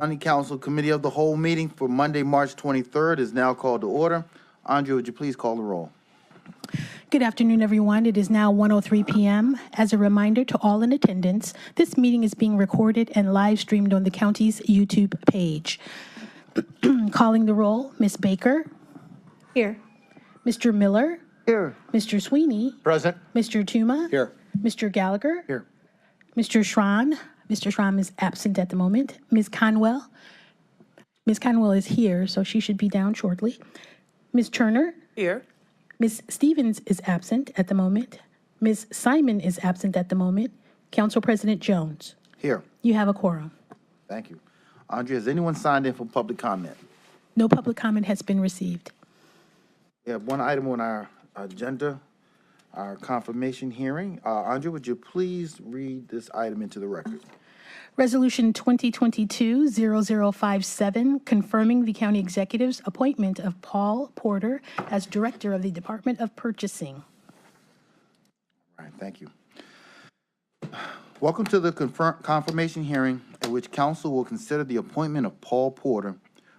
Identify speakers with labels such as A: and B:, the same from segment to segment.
A: County Council Committee of the Whole meeting for Monday, March 23rd is now called to order. Andrea, would you please call the roll?
B: Good afternoon, everyone. It is now 1:03 p.m. As a reminder to all in attendance, this meeting is being recorded and live streamed on the county's YouTube page. Calling the roll, Ms. Baker.
C: Here.
B: Mr. Miller.
D: Here.
B: Mr. Sweeney.
D: Present.
B: Mr. Tuma.
D: Here.
B: Mr. Gallagher.
D: Here.
B: Mr. Schran. Mr. Schran is absent at the moment. Ms. Conwell. Ms. Conwell is here, so she should be down shortly. Ms. Turner.
C: Here.
B: Ms. Stevens is absent at the moment. Ms. Simon is absent at the moment. Council President Jones.
A: Here.
B: You have a quorum.
A: Thank you. Andrea, has anyone signed in for public comment?
B: No public comment has been received.
A: We have one item on our agenda, our confirmation hearing. Andrea, would you please read this item into the record?
B: Resolution 2022-0057, confirming the county executive's appointment of Paul Porter as Director of the Department of Purchasing.
A: All right, thank you. Welcome to the confirmation hearing at which council will consider the appointment of Paul Porter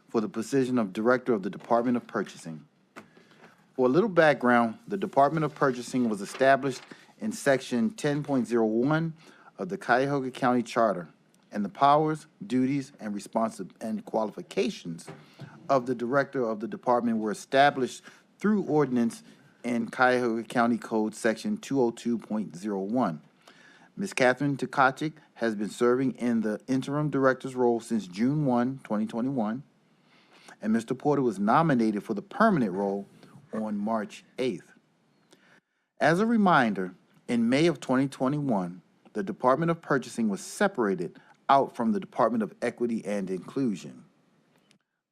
A: for the position of Director of the Department of Purchasing. For a little background, the Department of Purchasing was established in Section 10.01 of the Cuyahoga County Charter, and the powers, duties, and qualifications of the Director of the Department were established through ordinance in Cuyahoga County Code Section 202.01. Ms. Catherine Tkachik has been serving in the interim director's role since June 1, 2021, and Mr. Porter was nominated for the permanent role on March 8th. As a reminder, in May of 2021, the Department of Purchasing was separated out from the Department of Equity and Inclusion.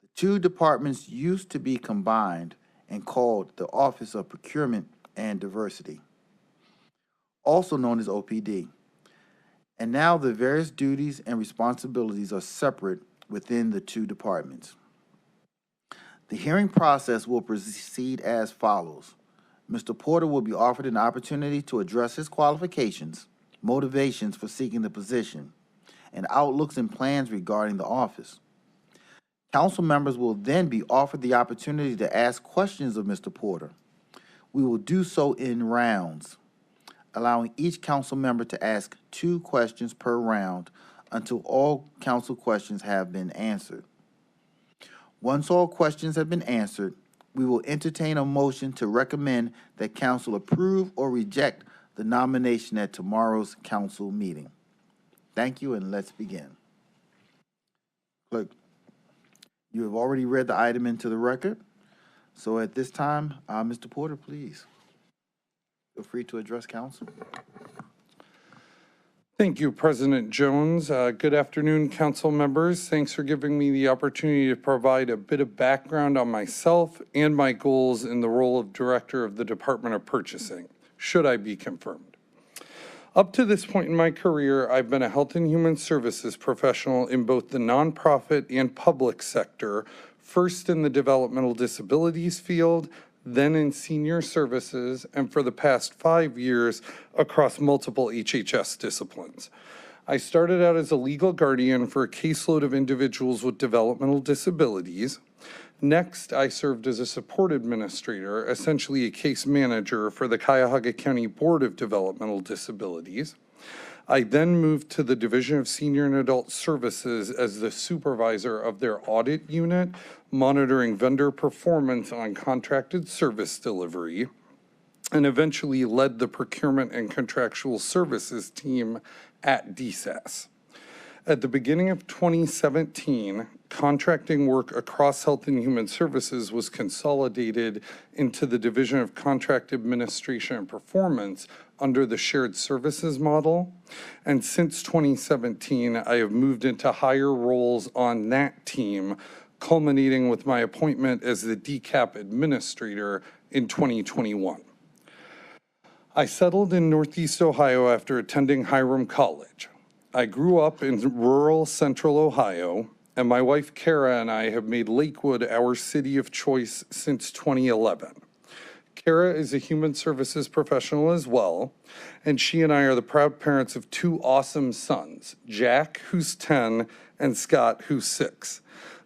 A: The two departments used to be combined and called the Office of Procurement and Diversity, also known as OPD. And now the various duties and responsibilities are separate within the two departments. The hearing process will proceed as follows. Mr. Porter will be offered an opportunity to address his qualifications, motivations for seeking the position, and outlooks and plans regarding the office. Council members will then be offered the opportunity to ask questions of Mr. Porter. We will do so in rounds, allowing each council member to ask 2 questions per round until all council questions have been answered. Once all questions have been answered, we will entertain a motion to recommend that council approve or reject the nomination at tomorrow's council meeting. Thank you, and let's begin. Clerk, you have already read the item into the record, so at this time, Mr. Porter, please feel free to address council.
E: Thank you, President Jones. Good afternoon, council members. Thanks for giving me the opportunity to provide a bit of background on myself and my goals in the role of Director of the Department of Purchasing, should I be confirmed. Up to this point in my career, I've been a health and human services professional in both the nonprofit and public sector, first in the developmental disabilities field, then in senior services, and for the past 5 years across multiple HHS disciplines. I started out as a legal guardian for a caseload of individuals with developmental disabilities. Next, I served as a support administrator, essentially a case manager for the Cuyahoga County Board of Developmental Disabilities. I then moved to the Division of Senior and Adult Services as the supervisor of their audit unit, monitoring vendor performance on contracted service delivery, and eventually led the procurement and contractual services team at DSAS. At the beginning of 2017, contracting work across Health and Human Services was consolidated into the Division of Contract Administration and Performance under the shared services model. And since 2017, I have moved into higher roles on that team, culminating with my appointment as the DCAP administrator in 2021. I settled in Northeast Ohio after attending Hiram College. I grew up in rural central Ohio, and my wife Kara and I have made Lakewood our city of choice since 2011. Kara is a human services professional as well, and she and I are the proud parents of two awesome sons, Jack, who's 10, and Scott, who's 6.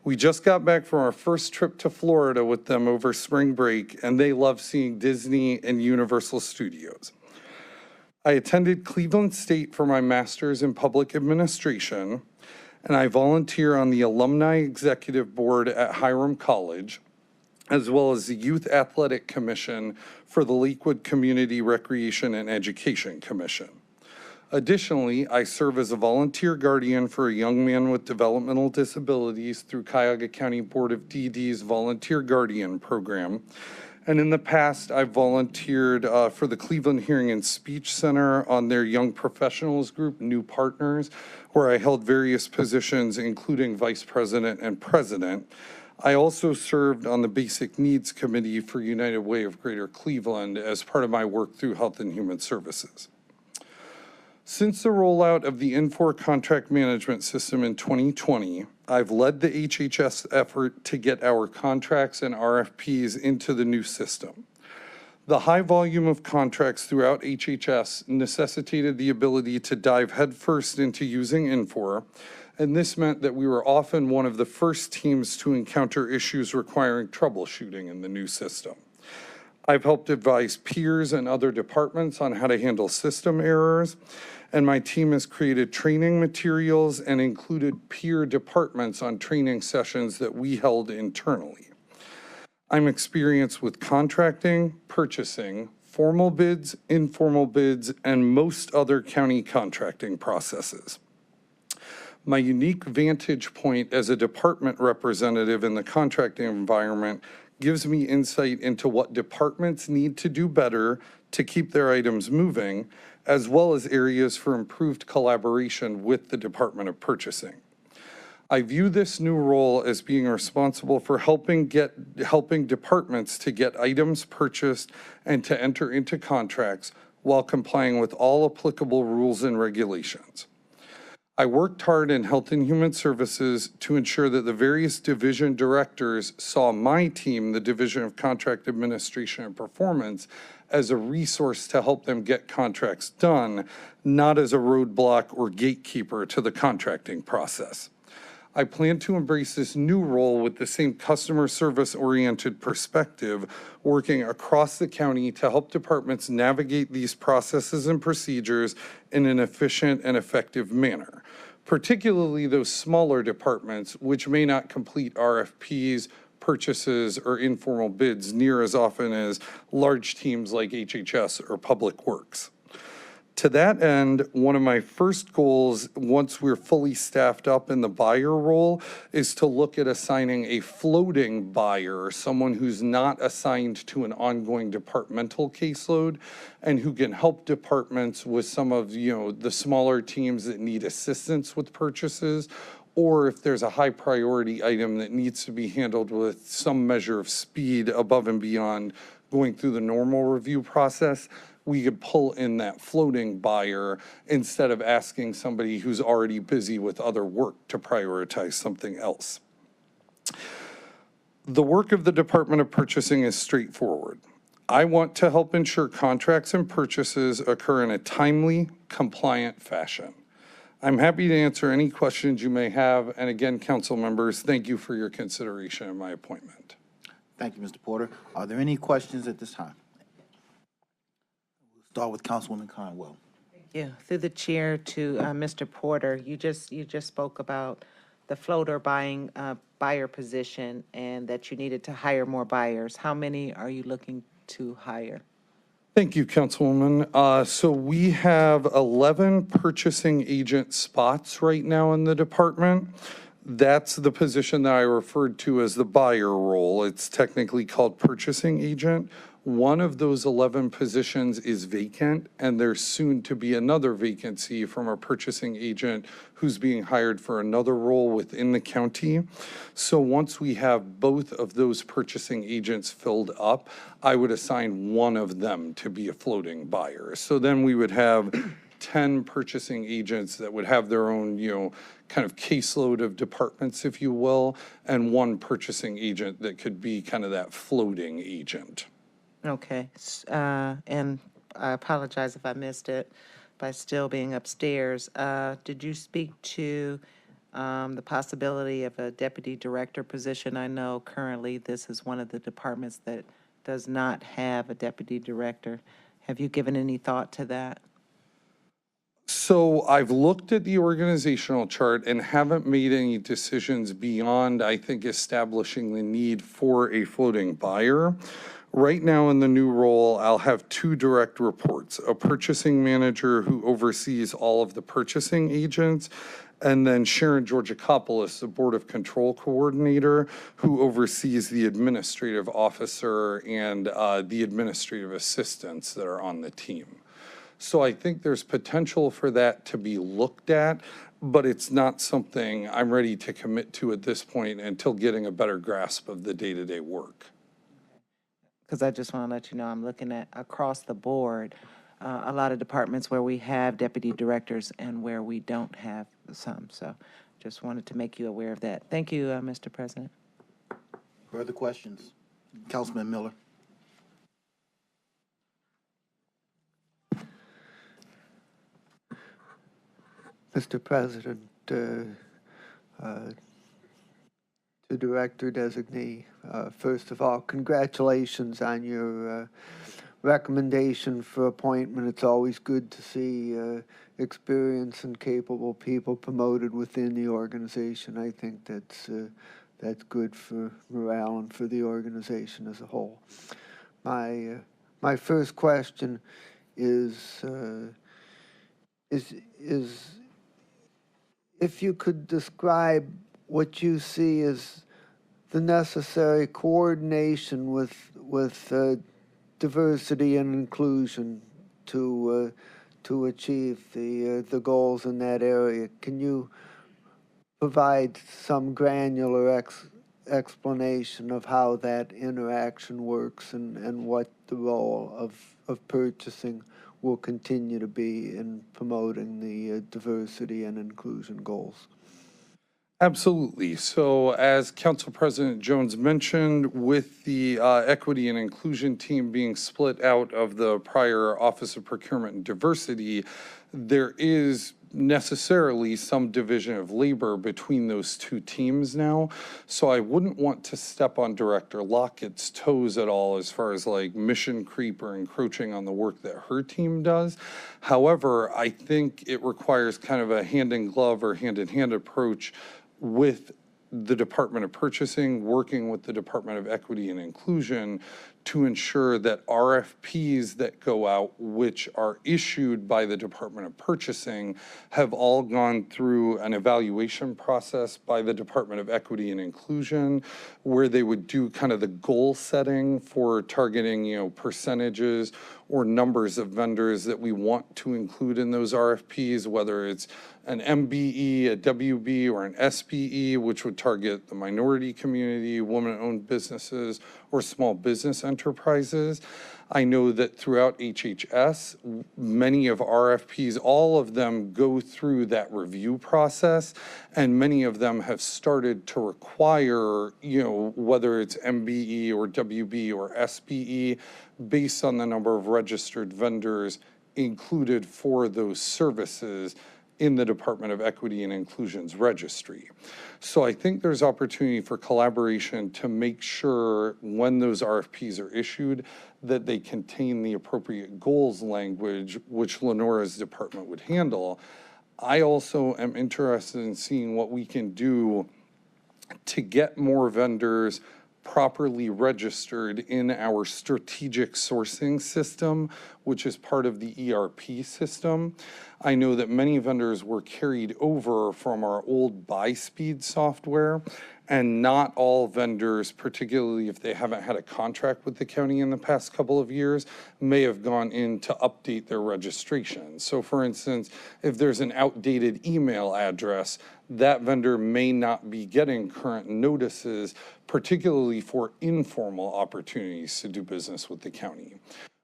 E: We just got back from our first trip to Florida with them over spring break, and they love seeing Disney and Universal Studios. I attended Cleveland State for my master's in public administration, and I volunteer on the Alumni Executive Board at Hiram College, as well as the Youth Athletic Commission for the Lakewood Community Recreation and Education Commission. Additionally, I serve as a volunteer guardian for a young man with developmental disabilities through Cuyahoga County Board of DD's Volunteer Guardian Program. And in the past, I've volunteered for the Cleveland Hearing and Speech Center on their Young Professionals Group, New Partners, where I held various positions, including vice president and president. I also served on the Basic Needs Committee for United Way of Greater Cleveland as part of my work through Health and Human Services. Since the rollout of the Infor contract management system in 2020, I've led the HHS effort to get our contracts and RFPs into the new system. The high volume of contracts throughout HHS necessitated the ability to dive headfirst into using Infor, and this meant that we were often one of the first teams to encounter issues requiring troubleshooting in the new system. I've helped advise peers and other departments on how to handle system errors, and my team has created training materials and included peer departments on training sessions that we held internally. I'm experienced with contracting, purchasing, formal bids, informal bids, and most other county contracting processes. My unique vantage point as a department representative in the contracting environment gives me insight into what departments need to do better to keep their items moving, as well as areas for improved collaboration with the Department of Purchasing. I view this new role as being responsible for helping departments to get items purchased and to enter into contracts while complying with all applicable rules and regulations. I worked hard in Health and Human Services to ensure that the various division directors saw my team, the Division of Contract Administration and Performance, as a resource to help them get contracts done, not as a roadblock or gatekeeper to the contracting process. I plan to embrace this new role with the same customer service-oriented perspective, working across the county to help departments navigate these processes and procedures in an efficient and effective manner, particularly those smaller departments which may not complete RFPs, purchases, or informal bids near as often as large teams like HHS or Public Works. To that end, one of my first goals, once we're fully staffed up in the buyer role, is to look at assigning a floating buyer, someone who's not assigned to an ongoing departmental caseload and who can help departments with some of, the smaller teams that need assistance with purchases, or if there's a high priority item that needs to be handled with some measure of speed above and beyond going through the normal review process, we could pull in that floating buyer instead of asking somebody who's already busy with other work to prioritize something else. The work of the Department of Purchasing is straightforward. I want to help ensure contracts and purchases occur in a timely, compliant fashion. I'm happy to answer any questions you may have, and again, council members, thank you for your consideration of my appointment.
A: Thank you, Mr. Porter. Are there any questions at this time? We'll start with Councilwoman Conwell.
C: Yeah, through the chair to Mr. Porter, you just spoke about the floater buyer position and that you needed to hire more buyers. How many are you looking to hire?
E: Thank you, Councilwoman. So we have 11 purchasing agent spots right now in the department. That's the position that I referred to as the buyer role. It's technically called purchasing agent. One of those 11 positions is vacant, and there's soon to be another vacancy from a purchasing agent who's being hired for another role within the county. So once we have both of those purchasing agents filled up, I would assign one of them to be a floating buyer. So then we would have 10 purchasing agents that would have their own, kind of caseload of departments, if you will, and one purchasing agent that could be kind of that floating agent.
C: Okay, and I apologize if I missed it by still being upstairs. Did you speak to the possibility of a deputy director position? I know currently this is one of the departments that does not have a deputy director. Have you given any thought to that?
E: So I've looked at the organizational chart and haven't made any decisions beyond, I think, establishing the need for a floating buyer. Right now in the new role, I'll have two direct reports, a purchasing manager who oversees all of the purchasing agents, and then Sharon Georgakopoulos, the Board of Control Coordinator, who oversees the administrative officer and the administrative assistants that are on the team. So I think there's potential for that to be looked at, but it's not something I'm ready to commit to at this point until getting a better grasp of the day-to-day work.
C: Because I just want to let you know, I'm looking at across the board, a lot of departments where we have deputy directors and where we don't have some. So just wanted to make you aware of that. Thank you, Mr. President.
A: Further questions? Councilman Miller.
D: Mr. President, to Director Designee, first of all, congratulations on your recommendation for appointment. It's always good to see experienced and capable people promoted within the organization. I think that's good for morale and for the organization as a whole. My first question is if you could describe what you see as the necessary coordination with diversity and inclusion to achieve the goals in that area. Can you provide some granular explanation of how that interaction works and what the role of purchasing will continue to be in promoting the diversity and inclusion goals?
E: Absolutely. So as Council President Jones mentioned, with the equity and inclusion team being split out of the prior Office of Procurement and Diversity, there is necessarily some division of labor between those two teams now. So I wouldn't want to step on Director Lockett's toes at all as far as like mission creep or encroaching on the work that her team does. However, I think it requires kind of a hand in glove or hand in hand approach with the Department of Purchasing, working with the Department of Equity and Inclusion to ensure that RFPs that go out, which are issued by the Department of Purchasing, have all gone through an evaluation process by the Department of Equity and Inclusion, where they would do kind of the goal setting for targeting, percentages or numbers of vendors that we want to include in those RFPs, whether it's an MBE, a WB, or an SBE, which would target the minority community, woman-owned businesses, or small business enterprises. I know that throughout HHS, many of RFPs, all of them go through that review process, and many of them have started to require, whether it's MBE or WB or SBE, based on the number of registered vendors included for those services in the Department of Equity and Inclusion's registry. So I think there's opportunity for collaboration to make sure when those RFPs are issued that they contain the appropriate goals language, which Lenora's department would handle. I also am interested in seeing what we can do to get more vendors properly registered in our strategic sourcing system, which is part of the ERP system. I know that many vendors were carried over from our old BuySpeed software, and not all vendors, particularly if they haven't had a contract with the county in the past couple of years, may have gone in to update their registration. So for instance, if there's an outdated email address, that vendor may not be getting current notices, particularly for informal opportunities to do business with the county.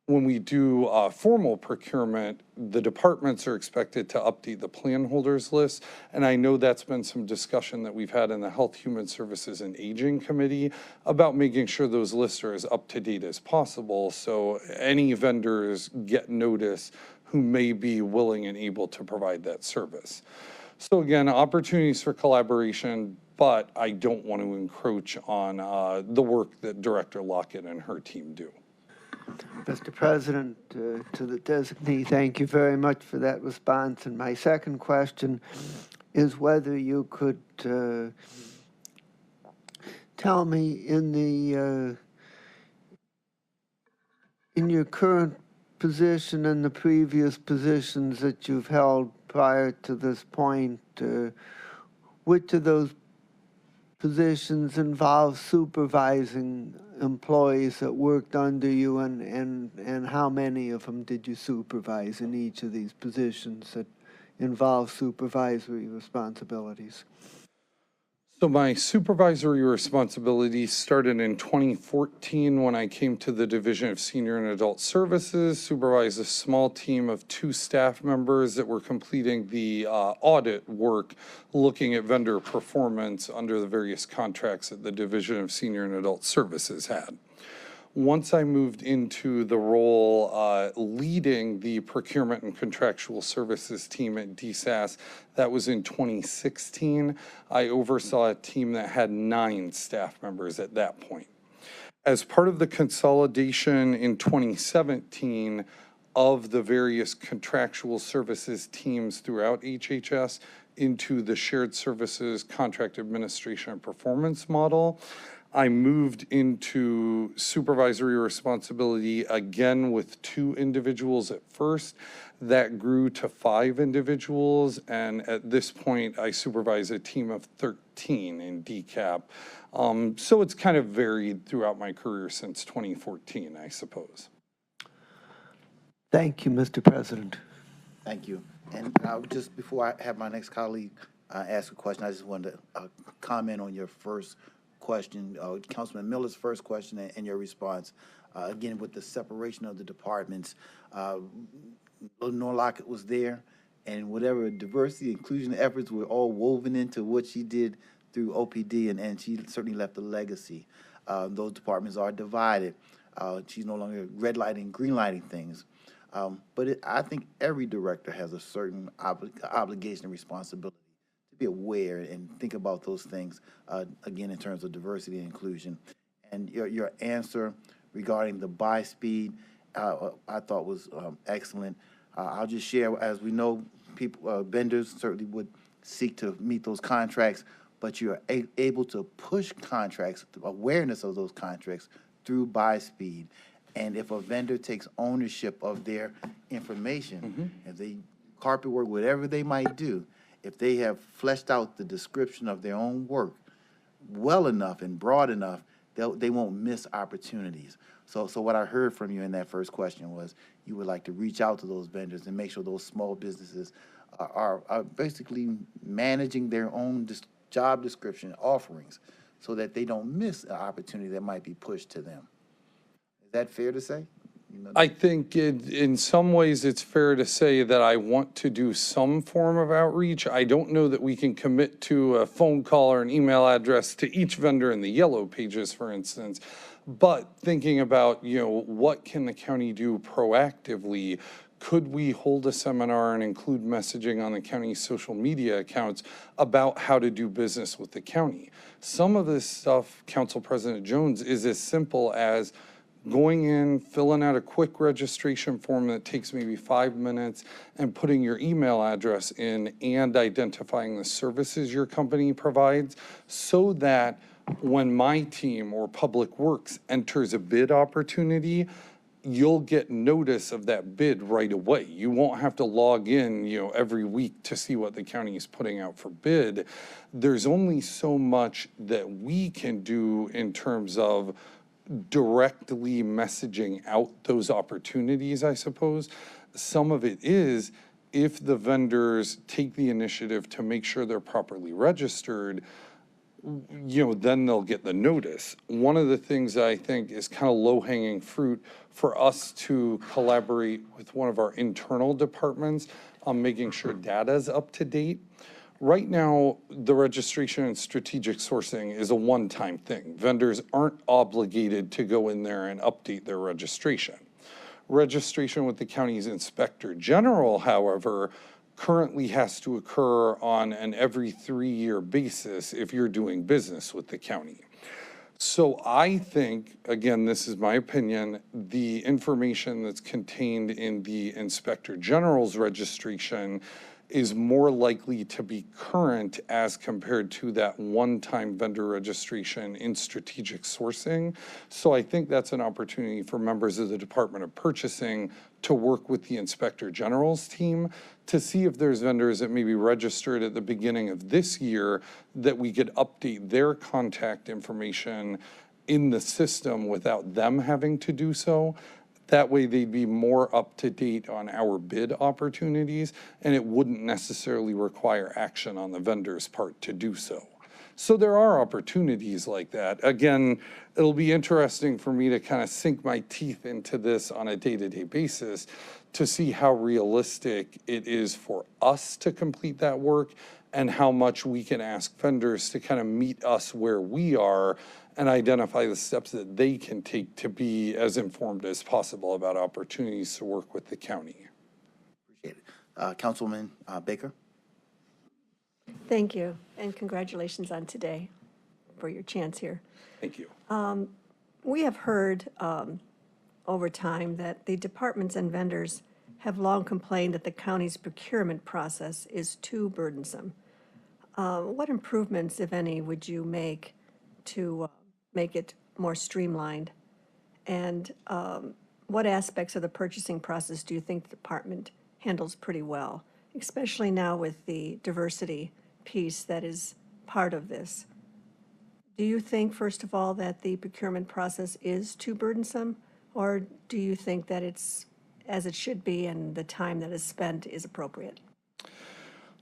E: When we do formal procurement, the departments are expected to update the plan holders list. And I know that's been some discussion that we've had in the Health, Human Services, and Aging Committee about making sure those lists are as up to date as possible. So any vendors get notice who may be willing and able to provide that service. So again, opportunities for collaboration, but I don't want to encroach on the work that Director Lockett and her team do.
D: Mr. President, to the designee, thank you very much for that response. And my second question is whether you could tell me in your current position and the previous positions that you've held prior to this point, which of those positions involve supervising employees that worked under you, and how many of them did you supervise in each of these positions that involve supervisory responsibilities?
E: So my supervisory responsibilities started in 2014 when I came to the Division of Senior and Adult Services, supervised a small team of 2 staff members that were completing the audit work, looking at vendor performance under the various contracts that the Division of Senior and Adult Services had. Once I moved into the role leading the procurement and contractual services team at DSAS, that was in 2016. I oversaw a team that had 9 staff members at that point. As part of the consolidation in 2017 of the various contractual services teams throughout HHS into the shared services contract administration and performance model, I moved into supervisory responsibility again with 2 individuals at first. That grew to 5 individuals, and at this point, I supervise a team of 13 in DCAP. So it's kind of varied throughout my career since 2014, I suppose.
D: Thank you, Mr. President.
A: Thank you. And just before I have my next colleague ask a question, I just wanted to comment on your first question, Councilman Miller's first question and your response. Again, with the separation of the departments, Lenore Lockett was there, and whatever diversity, inclusion efforts were all woven into what she did through OPD, and she certainly left a legacy. Those departments are divided. She's no longer red lighting, green lighting things. But I think every director has a certain obligation and responsibility to be aware and think about those things, again, in terms of diversity and inclusion. And your answer regarding the buy speed, I thought was excellent. I'll just share, as we know, people, vendors certainly would seek to meet those contracts, but you're able to push contracts, awareness of those contracts through buy speed. And if a vendor takes ownership of their information, if they carpet work, whatever they might do, if they have fleshed out the description of their own work well enough and broad enough, they won't miss opportunities. So what I heard from you in that first question was you would like to reach out to those vendors and make sure those small businesses are basically managing their own job description offerings so that they don't miss an opportunity that might be pushed to them. Is that fair to say?
E: I think in some ways it's fair to say that I want to do some form of outreach. I don't know that we can commit to a phone call or an email address to each vendor in the yellow pages, for instance. But thinking about, what can the county do proactively? Could we hold a seminar and include messaging on the county's social media accounts about how to do business with the county? Some of this stuff, Council President Jones, is as simple as going in, filling out a quick registration form that takes maybe 5 minutes and putting your email address in and identifying the services your company provides so that when my team or Public Works enters a bid opportunity, you'll get notice of that bid right away. You won't have to log in, every week to see what the county is putting out for bid. There's only so much that we can do in terms of directly messaging out those opportunities, I suppose. Some of it is if the vendors take the initiative to make sure they're properly registered, then they'll get the notice. One of the things I think is kind of low-hanging fruit for us to collaborate with one of our internal departments on making sure data is up to date. Right now, the registration and strategic sourcing is a one-time thing. Vendors aren't obligated to go in there and update their registration. Registration with the county's inspector general, however, currently has to occur on an every 3-year basis if you're doing business with the county. So I think, again, this is my opinion, the information that's contained in the inspector general's registration is more likely to be current as compared to that one-time vendor registration in strategic sourcing. So I think that's an opportunity for members of the Department of Purchasing to work with the Inspector General's team to see if there's vendors that may be registered at the beginning of this year that we could update their contact information in the system without them having to do so. That way they'd be more up to date on our bid opportunities, and it wouldn't necessarily require action on the vendor's part to do so. So there are opportunities like that. Again, it'll be interesting for me to kind of sink my teeth into this on a day-to-day basis to see how realistic it is for us to complete that work and how much we can ask vendors to kind of meet us where we are and identify the steps that they can take to be as informed as possible about opportunities to work with the county.
A: Appreciate it. Councilwoman Baker?
F: Thank you, and congratulations on today for your chance here.
E: Thank you.
F: We have heard over time that the departments and vendors have long complained that the county's procurement process is too burdensome. What improvements, if any, would you make to make it more streamlined? And what aspects of the purchasing process do you think the department handles pretty well, especially now with the diversity piece that is part of this? Do you think, first of all, that the procurement process is too burdensome, or do you think that it's as it should be and the time that is spent is appropriate?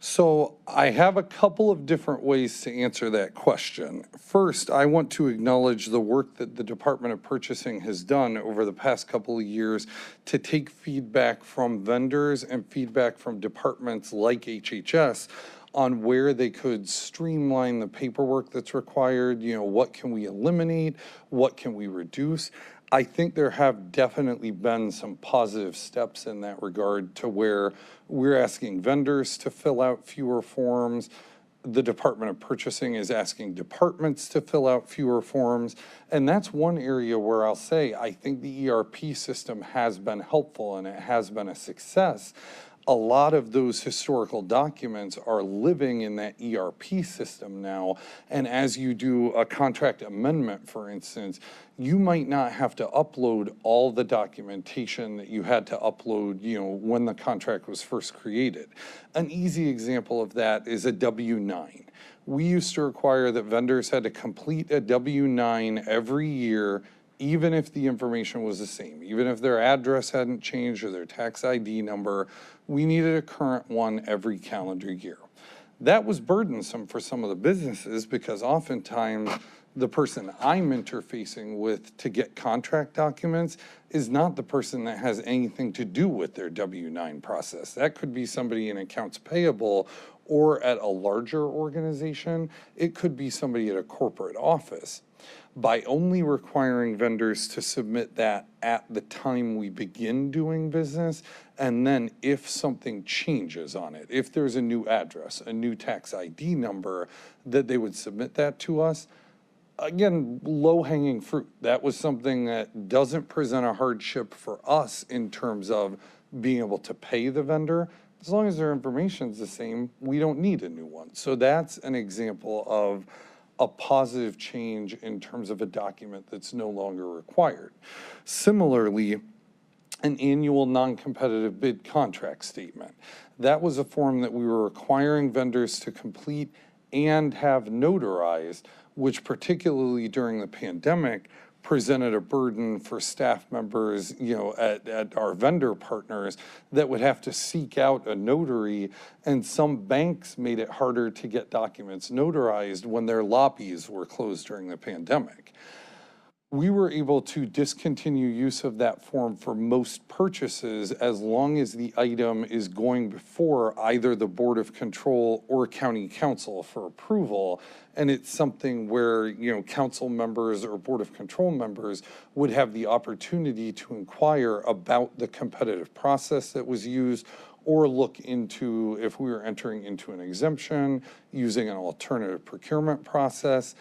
E: So I have a couple of different ways to answer that question. First, I want to acknowledge the work that the Department of Purchasing has done over the past couple of years to take feedback from vendors and feedback from departments like HHS on where they could streamline the paperwork that's required. What can we eliminate? What can we reduce? I think there have definitely been some positive steps in that regard to where we're asking vendors to fill out fewer forms. The Department of Purchasing is asking departments to fill out fewer forms. And that's one area where I'll say I think the ERP system has been helpful and it has been a success. A lot of those historical documents are living in that ERP system now. And as you do a contract amendment, for instance, you might not have to upload all the documentation that you had to upload, when the contract was first created. An easy example of that is a W-9. We used to require that vendors had to complete a W-9 every year, even if the information was the same, even if their address hadn't changed or their tax ID number. We needed a current one every calendar year. That was burdensome for some of the businesses because oftentimes the person I'm interfacing with to get contract documents is not the person that has anything to do with their W-9 process. That could be somebody in accounts payable, or at a larger organization, it could be somebody at a corporate office. By only requiring vendors to submit that at the time we begin doing business, and then if something changes on it, if there's a new address, a new tax ID number, that they would submit that to us. Again, low-hanging fruit. That was something that doesn't present a hardship for us in terms of being able to pay the vendor. As long as their information's the same, we don't need a new one. So that's an example of a positive change in terms of a document that's no longer required. Similarly, an annual non-competitive bid contract statement. That was a form that we were requiring vendors to complete and have notarized, which particularly during the pandemic presented a burden for staff members, at our vendor partners that would have to seek out a notary, and some banks made it harder to get documents notarized when their lobbies were closed during the pandemic. We were able to discontinue use of that form for most purchases as long as the item is going before either the Board of Control or County Council for approval. And it's something where, council members or Board of Control members would have the opportunity to inquire about the competitive process that was used, or look into if we were entering into an exemption, using an alternative procurement process.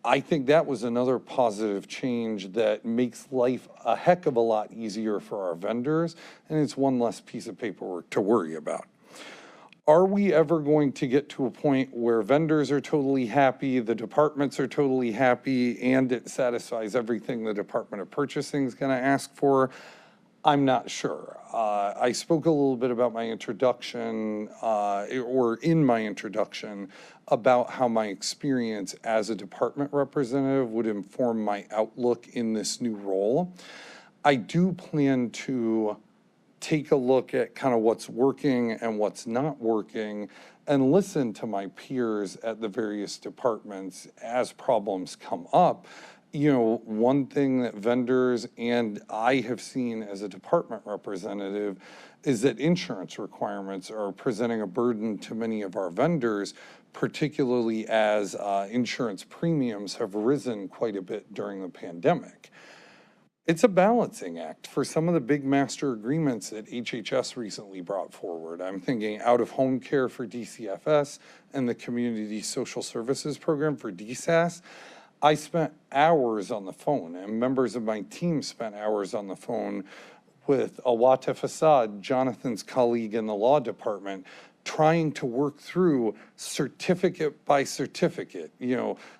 E: I think that was another positive change that makes life a heck of a lot easier for our vendors, and it's one less piece of paperwork to worry about. Are we ever going to get to a point where vendors are totally happy, the departments are totally happy, and it satisfies everything the Department of Purchasing is going to ask for? I'm not sure. I spoke a little bit about my introduction, or in my introduction, about how my experience as a department representative would inform my outlook in this new role. I do plan to take a look at kind of what's working and what's not working, and listen to my peers at the various departments as problems come up. One thing that vendors and I have seen as a department representative is that insurance requirements are presenting a burden to many of our vendors, particularly as insurance premiums have risen quite a bit during the pandemic. It's a balancing act for some of the big master agreements that HHS recently brought forward. I'm thinking out-of-home care for DCFS and the Community Social Services Program for DSAS. I spent hours on the phone, and members of my team spent hours on the phone with Awata Fasad, Jonathan's colleague in the law department, trying to work through certificate by certificate.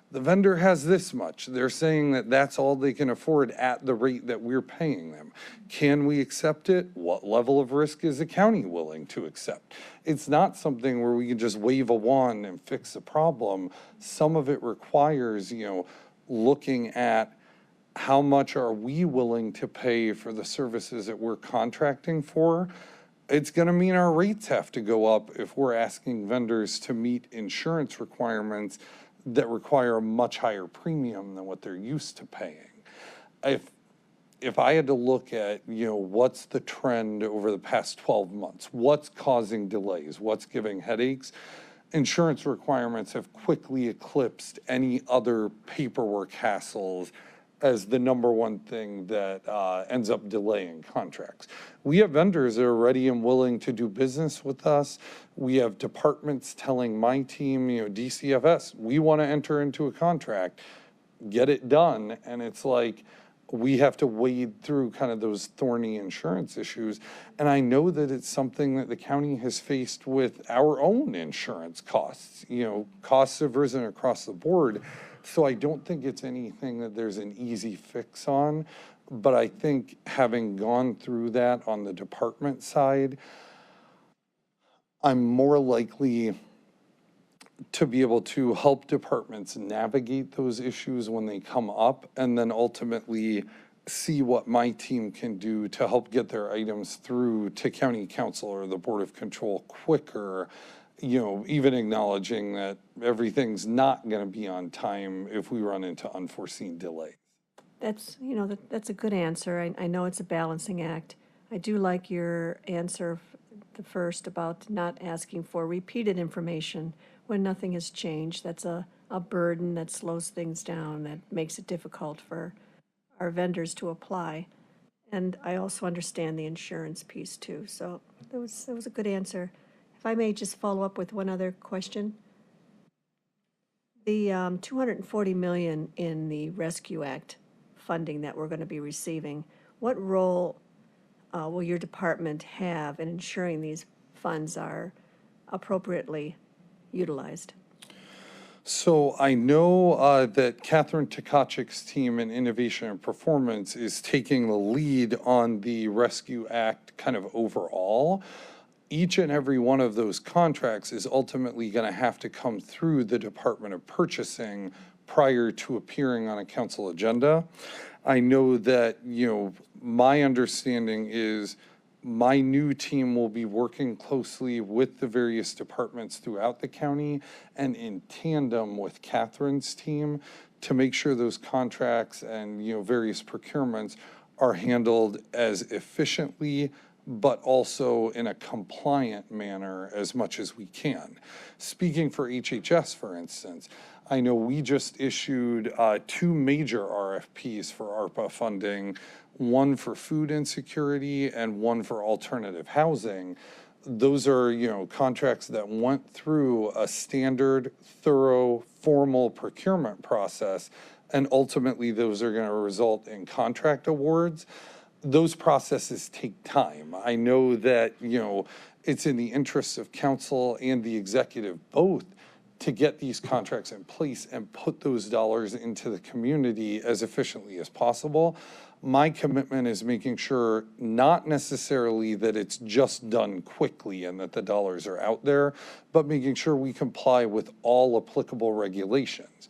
E: The vendor has this much. They're saying that that's all they can afford at the rate that we're paying them. Can we accept it? What level of risk is the county willing to accept? It's not something where we can just wave a wand and fix the problem. Some of it requires, looking at how much are we willing to pay for the services that we're contracting for. It's going to mean our rates have to go up if we're asking vendors to meet insurance requirements that require a much higher premium than what they're used to paying. If I had to look at, what's the trend over the past 12 months, what's causing delays, what's giving headaches, insurance requirements have quickly eclipsed any other paperwork hassles as the number one thing that ends up delaying contracts. We have vendors that are ready and willing to do business with us. We have departments telling my team, DCFS, we want to enter into a contract, get it done. And it's like, we have to wade through kind of those thorny insurance issues. And I know that it's something that the county has faced with our own insurance costs. Costs have risen across the board. So I don't think it's anything that there's an easy fix on, but I think having gone through that on the department side, I'm more likely to be able to help departments navigate those issues when they come up, and then ultimately see what my team can do to help get their items through to county council or the Board of Control quicker. Even acknowledging that everything's not going to be on time if we run into unforeseen delays.
F: That's, that's a good answer. I know it's a balancing act. I do like your answer, the first, about not asking for repeated information when nothing has changed. That's a burden that slows things down, that makes it difficult for our vendors to apply. And I also understand the insurance piece too. So that was a good answer. If I may just follow up with one other question. The $240 million in the Rescue Act funding that we're going to be receiving, what role will your department have in ensuring these funds are appropriately utilized?
E: So I know that Catherine Tkachik's team in Innovation and Performance is taking the lead on the Rescue Act kind of overall. Each and every one of those contracts is ultimately going to have to come through the Department of Purchasing prior to appearing on a council agenda. I know that, my understanding is my new team will be working closely with the various departments throughout the county and in tandem with Catherine's team to make sure those contracts and, various procurements are handled as efficiently but also in a compliant manner as much as we can. Speaking for HHS, for instance, I know we just issued 2 major RFPs for ARPA funding, one for food insecurity and one for alternative housing. Those are, contracts that went through a standard, thorough, formal procurement process, and ultimately those are going to result in contract awards. Those processes take time. I know that, it's in the interests of council and the executive both to get these contracts in place and put those dollars into the community as efficiently as possible. My commitment is making sure not necessarily that it's just done quickly and that the dollars are out there, but making sure we comply with all applicable regulations.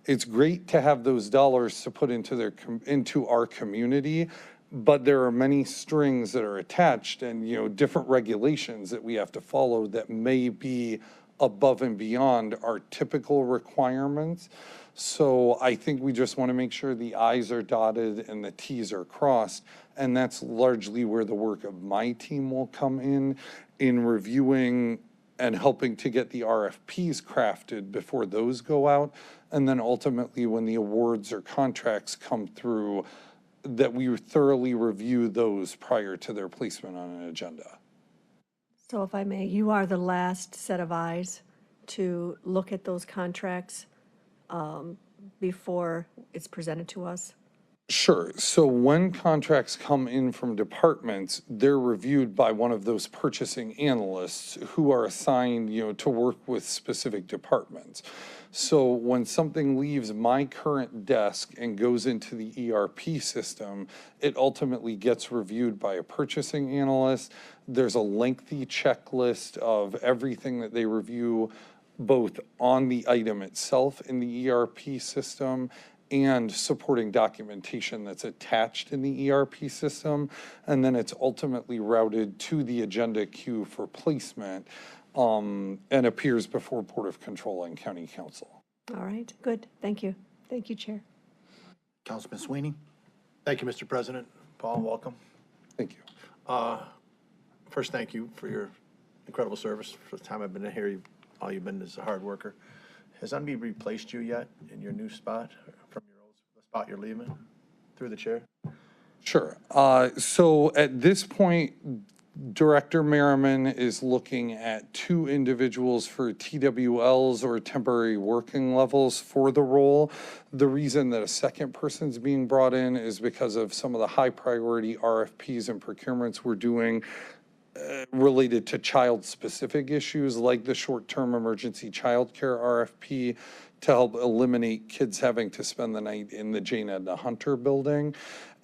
E: It's great to have those dollars to put into our community, but there are many strings that are attached and, different regulations that we have to follow that may be above and beyond our typical requirements. So I think we just want to make sure the I's are dotted and the T's are crossed. And that's largely where the work of my team will come in reviewing and helping to get the RFPs crafted before those go out. And then ultimately when the awards or contracts come through, that we thoroughly review those prior to their placement on an agenda.
F: So if I may, you are the last set of eyes to look at those contracts before it's presented to us?
E: Sure. So when contracts come in from departments, they're reviewed by one of those purchasing analysts who are assigned, to work with specific departments. So when something leaves my current desk and goes into the ERP system, it ultimately gets reviewed by a purchasing analyst. There's a lengthy checklist of everything that they review, both on the item itself in the ERP system and supporting documentation that's attached in the ERP system. And then it's ultimately routed to the agenda queue for placement and appears before Board of Control and County Council.
F: All right, good. Thank you. Thank you, Chair.
A: Councilman Sweeney?
G: Thank you, Mr. President. Paul, welcome.
E: Thank you.
G: First, thank you for your incredible service. For the time I've been here, all you've been is a hard worker. Has anybody replaced you yet in your new spot from your old spot you're leaving through the chair?
E: Sure. So at this point, Director Merriman is looking at 2 individuals for TWLs or temporary working levels for the role. The reason that a second person's being brought in is because of some of the high priority RFPs and procurements we're doing related to child-specific issues like the short-term emergency childcare RFP to help eliminate kids having to spend the night in the Jane Edna Hunter building.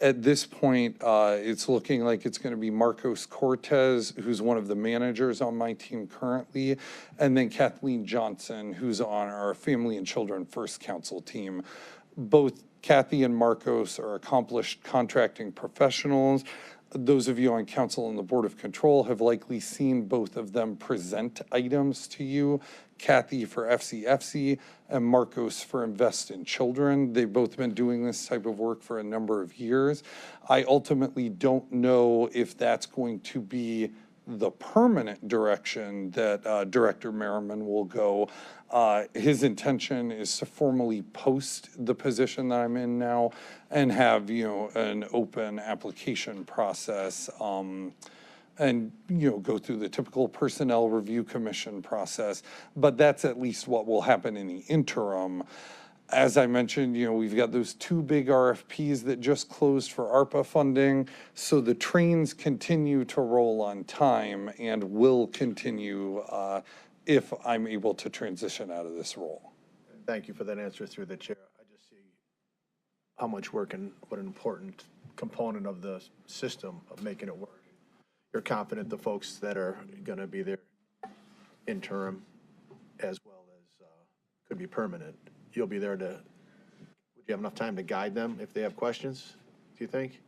E: At this point, it's looking like it's going to be Marcos Cortez, who's one of the managers on my team currently, and then Kathleen Johnson, who's on our Family and Children First Council team. Both Kathy and Marcos are accomplished contracting professionals. Those of you on council and the Board of Control have likely seen both of them present items to you. Kathy for FCFC and Marcos for Invest in Children. They've both been doing this type of work for a number of years. I ultimately don't know if that's going to be the permanent direction that Director Merriman will go. His intention is to formally post the position that I'm in now and have, an open application process and, go through the typical personnel review commission process. But that's at least what will happen in the interim. As I mentioned, we've got those 2 big RFPs that just closed for ARPA funding. So the trains continue to roll on time and will continue if I'm able to transition out of this role.
G: Thank you for that answer through the chair. I just see how much work and what an important component of the system of making it work. You're confident the folks that are going to be there interim as well as could be permanent, you'll be there to you have enough time to guide them if they have questions, do you think?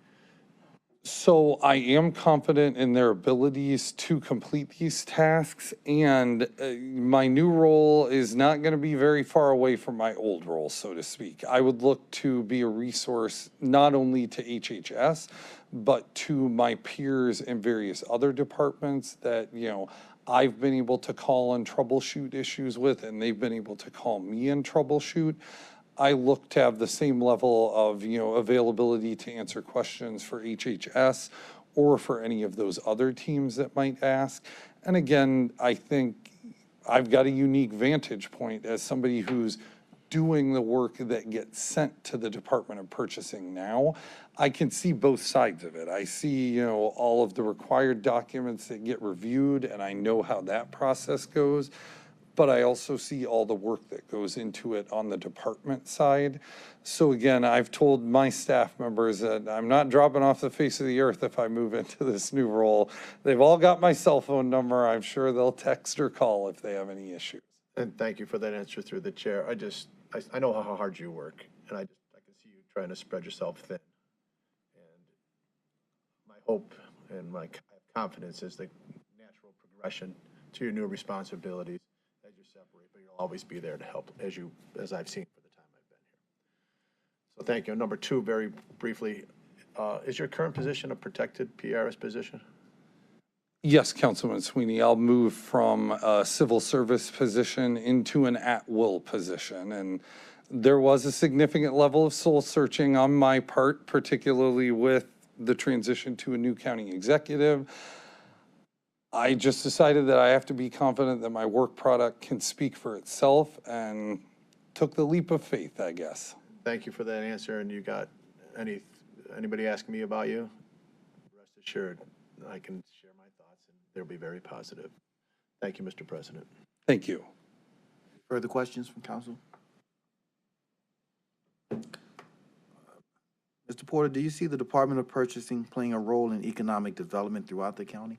E: So I am confident in their abilities to complete these tasks, and my new role is not going to be very far away from my old role, so to speak. I would look to be a resource not only to HHS, but to my peers in various other departments that, I've been able to call and troubleshoot issues with, and they've been able to call me and troubleshoot. I look to have the same level of, availability to answer questions for HHS or for any of those other teams that might ask. And again, I think I've got a unique vantage point as somebody who's doing the work that gets sent to the Department of Purchasing now. I can see both sides of it. I see, all of the required documents that get reviewed, and I know how that process goes. But I also see all the work that goes into it on the department side. So again, I've told my staff members that I'm not dropping off the face of the earth if I move into this new role. They've all got my cell phone number. I'm sure they'll text or call if they have any issues.
G: And thank you for that answer through the chair. I know how hard you work, and I can see you trying to spread yourself thin. And my hope and my confidence is the natural progression to your new responsibilities as you separate, but you'll always be there to help as I've seen for the time I've been here. So thank you. Number two, very briefly, is your current position a protected PRS position?
E: Yes, Councilman Sweeney, I'll move from a civil service position into an at-will position. And there was a significant level of soul searching on my part, particularly with the transition to a new county executive. I just decided that I have to be confident that my work product can speak for itself and took the leap of faith, I guess.
G: Thank you for that answer. And you got anybody asking me about you? Rest assured, I can share my thoughts and they'll be very positive. Thank you, Mr. President.
E: Thank you.
A: Further questions from council? Mr. Porter, do you see the Department of Purchasing playing a role in economic development throughout the county?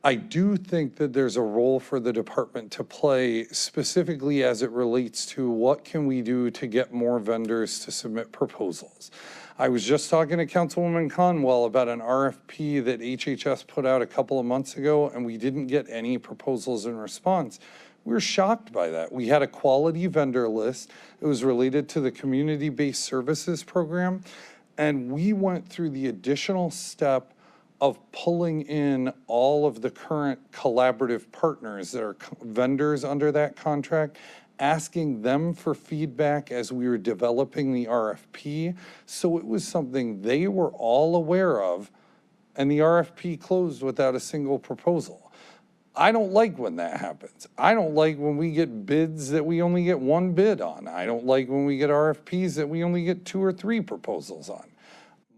E: I do think that there's a role for the department to play, specifically as it relates to what can we do to get more vendors to submit proposals. I was just talking to Councilwoman Conwell about an RFP that HHS put out a couple of months ago, and we didn't get any proposals in response. We were shocked by that. We had a quality vendor list. It was related to the community-based services program, and we went through the additional step of pulling in all of the current collaborative partners that are vendors under that contract, asking them for feedback as we were developing the RFP. So it was something they were all aware of, and the RFP closed without a single proposal. I don't like when that happens. I don't like when we get bids that we only get one bid on. I don't like when we get RFPs that we only get 2 or 3 proposals on.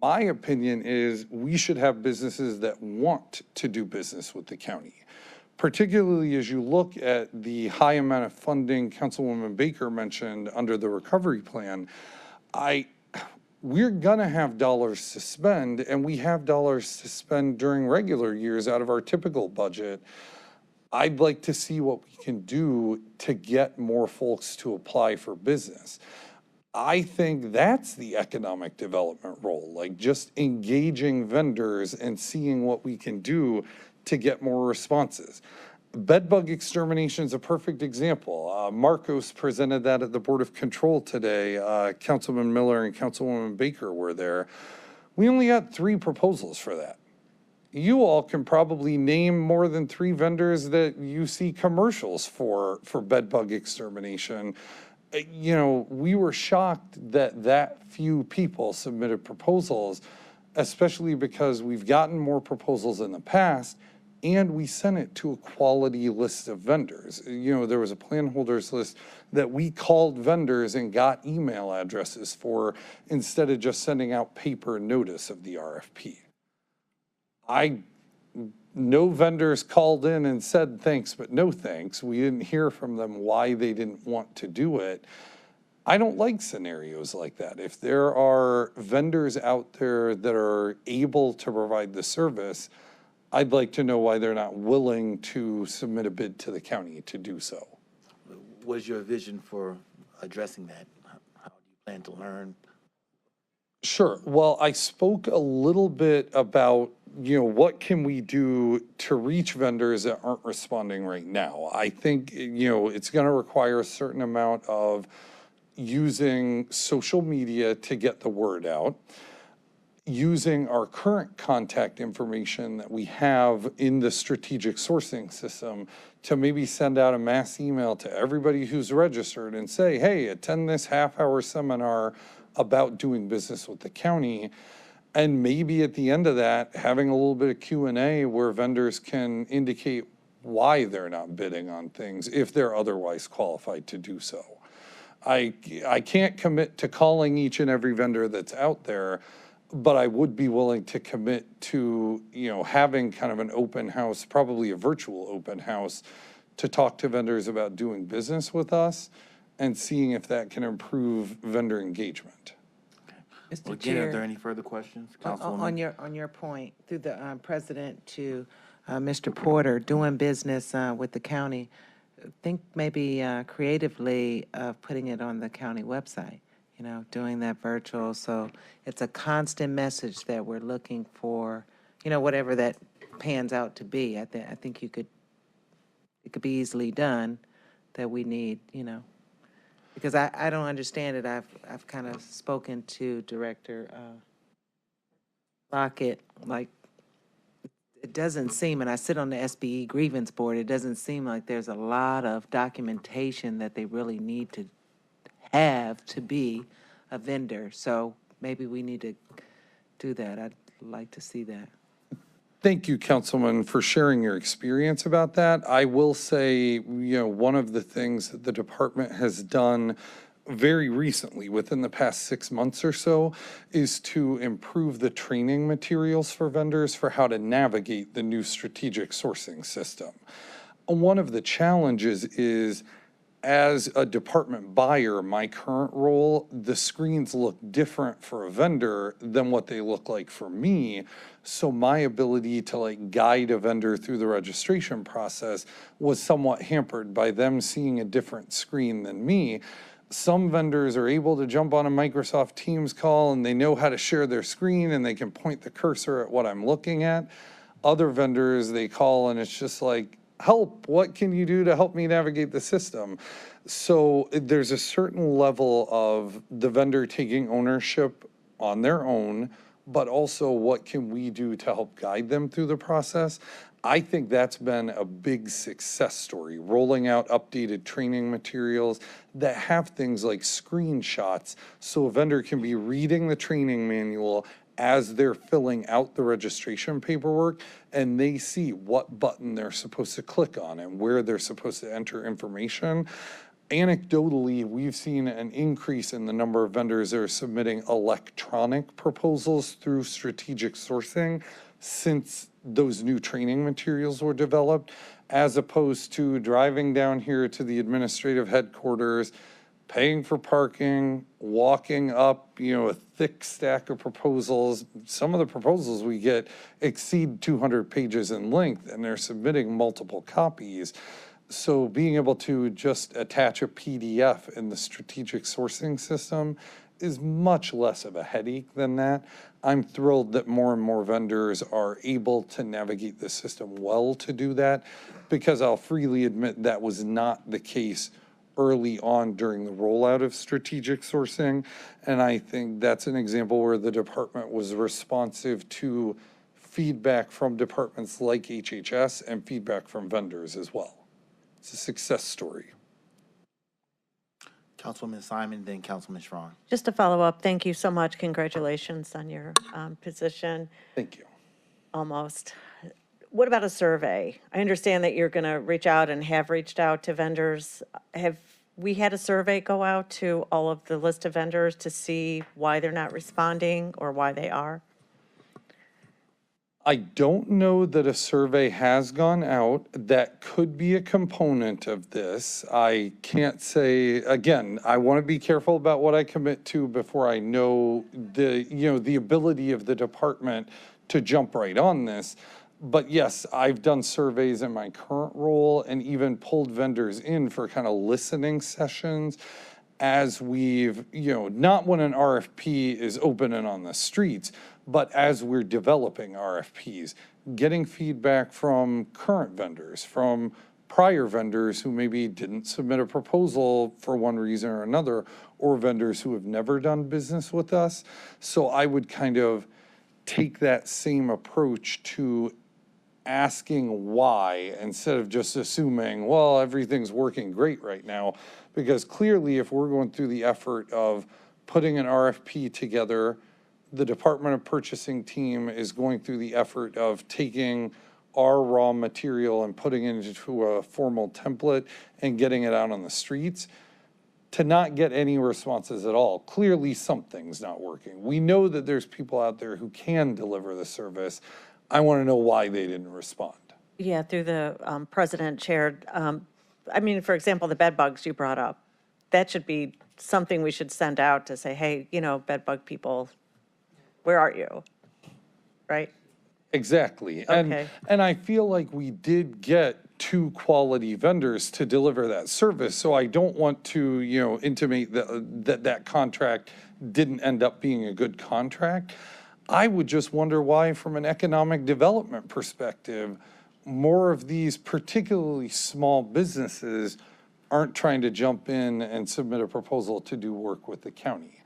E: My opinion is we should have businesses that want to do business with the county, particularly as you look at the high amount of funding Councilwoman Baker mentioned under the recovery plan. We're gonna have dollars to spend, and we have dollars to spend during regular years out of our typical budget. I'd like to see what we can do to get more folks to apply for business. I think that's the economic development role, like just engaging vendors and seeing what we can do to get more responses. Bug extermination is a perfect example. Marcos presented that at the Board of Control today. Councilman Miller and Councilwoman Baker were there. We only had 3 proposals for that. You all can probably name more than 3 vendors that you see commercials for bug extermination. We were shocked that few people submitted proposals, especially because we've gotten more proposals in the past, and we sent it to a quality list of vendors. There was a plan holders list that we called vendors and got email addresses for instead of just sending out paper notice of the RFP. No vendors called in and said thanks, but no thanks. We didn't hear from them why they didn't want to do it. I don't like scenarios like that. If there are vendors out there that are able to provide the service, I'd like to know why they're not willing to submit a bid to the county to do so.
A: What is your vision for addressing that? How plan to learn?
E: Sure. Well, I spoke a little bit about, what can we do to reach vendors that aren't responding right now? I think, it's going to require a certain amount of using social media to get the word out, using our current contact information that we have in the strategic sourcing system to maybe send out a mass email to everybody who's registered and say, hey, attend this half-hour seminar about doing business with the county. And maybe at the end of that, having a little bit of Q&A where vendors can indicate why they're not bidding on things if they're otherwise qualified to do so. I can't commit to calling each and every vendor that's out there, but I would be willing to commit to, having kind of an open house, probably a virtual open house, to talk to vendors about doing business with us and seeing if that can improve vendor engagement.
A: Well,
C: Mr.
A: again, are there
C: Chair,
A: any further questions?
C: on
A: Councilwoman?
C: on your point, through the president to Mr. Porter, doing business with the county, think maybe creatively putting it on the county website, doing that virtual. So it's a constant message that we're looking for, whatever that pans out to be. I think it could be easily done, that we need, because I don't understand it. I've kind of spoken to Director Lockett, like, it doesn't seem, and I sit on the SBE grievance board, it doesn't seem like there's a lot of documentation that they really need to have to be a vendor. So maybe we need to do that. I'd like to see that.
E: Thank you, Councilman, for sharing your experience about that. I will say, one of the things that the department has done very recently, within the past 6 months or so, is to improve the training materials for vendors for how to navigate the new strategic sourcing system. One of the challenges is, as a department buyer, my current role, the screens look different for a vendor than what they look like for me. So my ability to guide a vendor through the registration process was somewhat hampered by them seeing a different screen than me. Some vendors are able to jump on a Microsoft Teams call and they know how to share their screen and they can point the cursor at what I'm looking at. Other vendors, they call and it's just like, help, what can you do to help me navigate the system? So there's a certain level of the vendor taking ownership on their own, but also what can we do to help guide them through the process? I think that's been a big success story, rolling out updated training materials that have things like screenshots so a vendor can be reading the training manual as they're filling out the registration paperwork, and they see what button they're supposed to click on and where they're supposed to enter information. Anecdotally, we've seen an increase in the number of vendors that are submitting electronic proposals through strategic sourcing since those new training materials were developed, as opposed to driving down here to the administrative headquarters, paying for parking, walking up, a thick stack of proposals. Some of the proposals we get exceed 200 pages in length, and they're submitting multiple copies. So being able to just attach a PDF in the strategic sourcing system is much less of a headache than that. I'm thrilled that more and more vendors are able to navigate the system well to do that, because I'll freely admit that was not the case early on during the rollout of strategic sourcing. And I think that's an example where the department was responsive to feedback from departments like HHS and feedback from vendors as well. It's a success story.
A: Councilwoman Simon, then Councilman Schron.
H: Just to follow up, thank you so much. Congratulations on your position,
E: Thank you.
H: almost. What about a survey? I understand that you're going to reach out and have reached out to vendors. Have we had a survey go out to all of the list of vendors to see why they're not responding or why they are?
E: I don't know that a survey has gone out. That could be a component of this. I can't say, again, I want to be careful about what I commit to before I know the ability of the department to jump right on this. But yes, I've done surveys in my current role and even pulled vendors in for kind of listening sessions. as we've, not when an RFP is open and on the streets, but as we're developing RFPs, getting feedback from current vendors, from prior vendors who maybe didn't submit a proposal for one reason or another, or vendors who have never done business with us. So I would kind of take that same approach to asking why instead of just assuming, well, everything's working great right now. Because clearly, if we're going through the effort of putting an RFP together, the Department of Purchasing team is going through the effort of taking our raw material and putting it into a formal template and getting it out on the streets, to not get any responses at all. Clearly, something's not working. We know that there's people out there who can deliver the service. I want to know why they didn't respond.
H: Yeah, through the president chaired, for example, the bed bugs you brought up, that should be something we should send out to say, hey, bed bug people, where are you? Right?
E: Exactly.
H: Okay.
E: And I feel like we did get 2 quality vendors to deliver that service. So I don't want to, intimate that contract didn't end up being a good contract. I would just wonder why, from an economic development perspective, more of these particularly small businesses aren't trying to jump in and submit a proposal to do work with the county.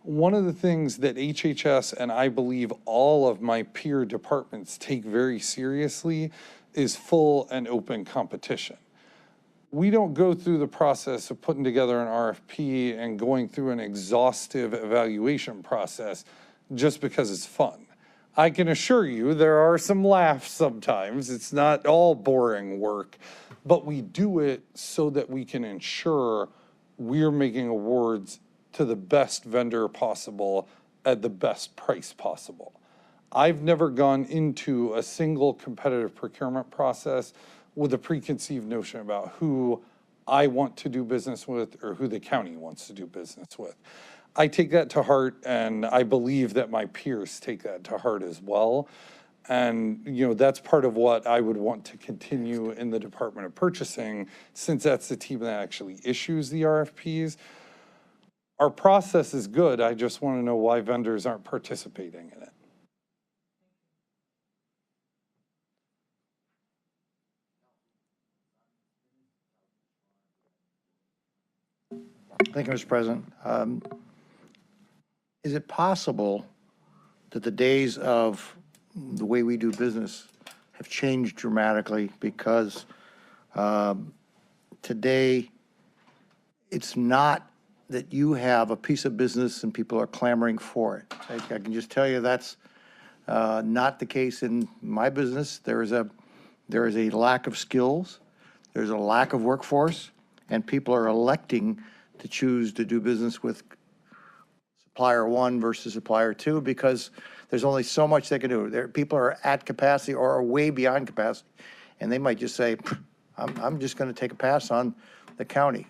E: One of the things that HHS and I believe all of my peer departments take very seriously is full and open competition. We don't go through the process of putting together an RFP and going through an exhaustive evaluation process just because it's fun. I can assure you there are some laughs sometimes. It's not all boring work, but we do it so that we can ensure we're making awards to the best vendor possible at the best price possible. I've never gone into a single competitive procurement process with a preconceived notion about who I want to do business with or who the county wants to do business with. I take that to heart, and I believe that my peers take that to heart as well. And, that's part of what I would want to continue in the Department of Purchasing, since that's the team that actually issues the RFPs. Our process is good. I just want to know why vendors aren't participating in it.
A: Thank you, Mr. President. Is it possible that the days of the way we do business have changed dramatically because today it's not that you have a piece of business and people are clamoring for it. I can just tell you that's not the case in my business. There is a lack of skills, there's a lack of workforce, and people are electing to choose to do business with supplier 1 versus supplier 2 because there's only so much they can do. People are at capacity or are way beyond capacity, and they might just say, I'm just going to take a pass on the county.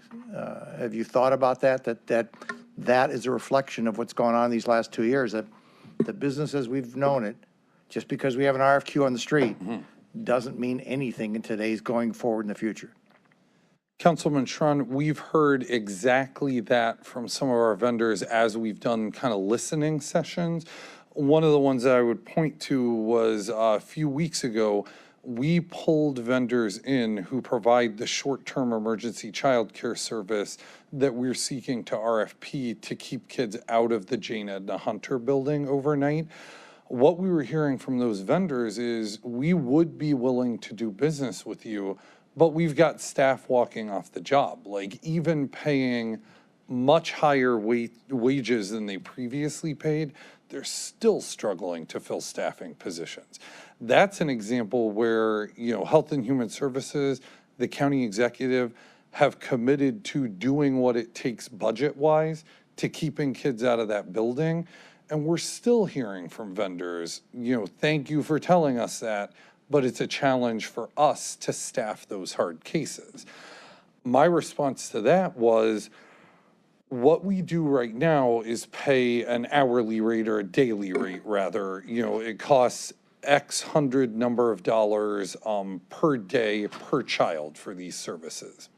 A: Have you thought about that? That is a reflection of what's gone on these last 2 years, that the business as we've known it, just because we have an RFQ on the street, doesn't mean anything in today's going forward in the future.
E: Councilman Schrun, we've heard exactly that from some of our vendors as we've done kind of listening sessions. One of the ones that I would point to was a few weeks ago, we pulled vendors in who provide the short-term emergency childcare service that we're seeking to RFP to keep kids out of the Jane Edna Hunter building overnight. What we were hearing from those vendors is, we would be willing to do business with you, but we've got staff walking off the job, like even paying much higher wages than they previously paid. They're still struggling to fill staffing positions. That's an example where, Health and Human Services, the county executive have committed to doing what it takes budget-wise to keeping kids out of that building. And we're still hearing from vendors, thank you for telling us that, but it's a challenge for us to staff those hard cases. My response to that was, what we do right now is pay an hourly rate or a daily rate rather. It costs X hundred number of dollars per day per child for these services.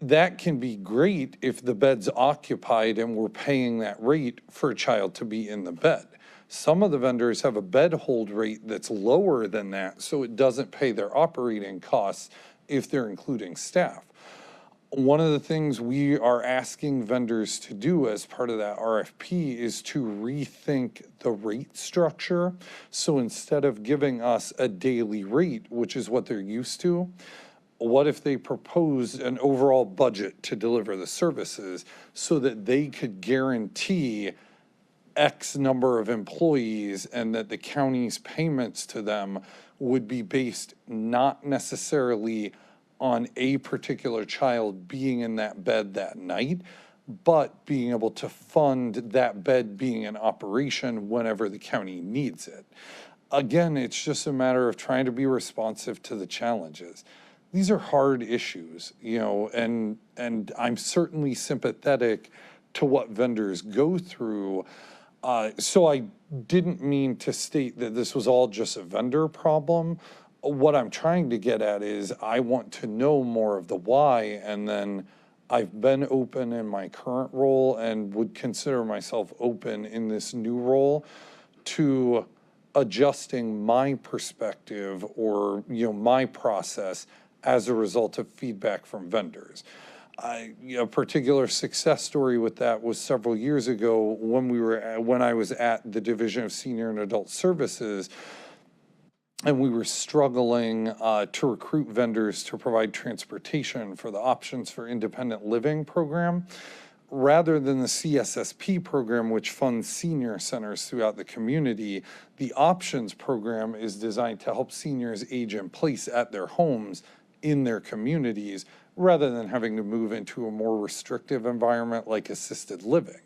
E: That can be great if the bed's occupied and we're paying that rate for a child to be in the bed. Some of the vendors have a bed hold rate that's lower than that, so it doesn't pay their operating costs if they're including staff. One of the things we are asking vendors to do as part of that RFP is to rethink the rate structure. So instead of giving us a daily rate, which is what they're used to, what if they proposed an overall budget to deliver the services so that they could guarantee X number of employees and that the county's payments to them would be based not necessarily on a particular child being in that bed that night, but being able to fund that bed being in operation whenever the county needs it. Again, it's just a matter of trying to be responsive to the challenges. These are hard issues, you know, and I'm certainly sympathetic to what vendors go through. So I didn't mean to state that this was all just a vendor problem. What I'm trying to get at is I want to know more of the why, and then I've been open in my current role and would consider myself open in this new role to adjusting my perspective or, you know, my process as a result of feedback from vendors. A particular success story with that was several years ago when I was at the Division of Senior and Adult Services, and we were struggling to recruit vendors to provide transportation for the Options for Independent Living program. Rather than the CSSP program, which funds senior centers throughout the community, the Options program is designed to help seniors age in place at their homes in their communities, rather than having to move into a more restrictive environment like assisted living.